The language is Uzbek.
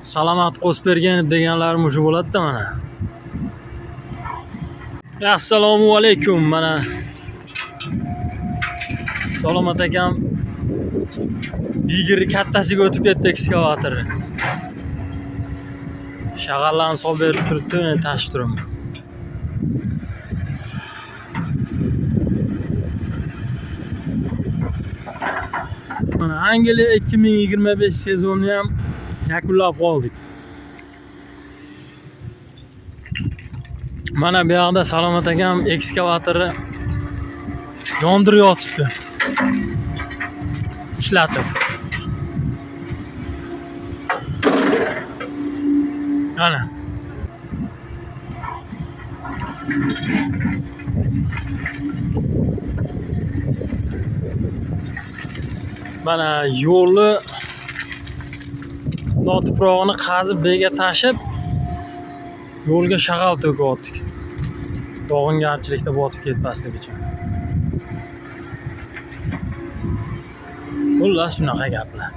Salomat Qo'sbergenov deganlarim o'sha bo'ladi-da mana. Assalomu alaykum. Mana Salomat akam digiri kattasiga o'tib ketdi ekskavator. Shag'allarni solib berib turibdi, men tashib turaman. Mana Angliya 2025 sezonni ham yakunlab qoldik. Mana bu yoqda Salomat akam ekskavatorni yondirib yotibdi. Ishlatib. Ana. Mana yo'lni notuprog'ini qazib bega tashib yo'lga shag'al to'kyaptik. Yog'ingarchilikda botib ketmaslik uchun. Xullas shunaqa gaplar.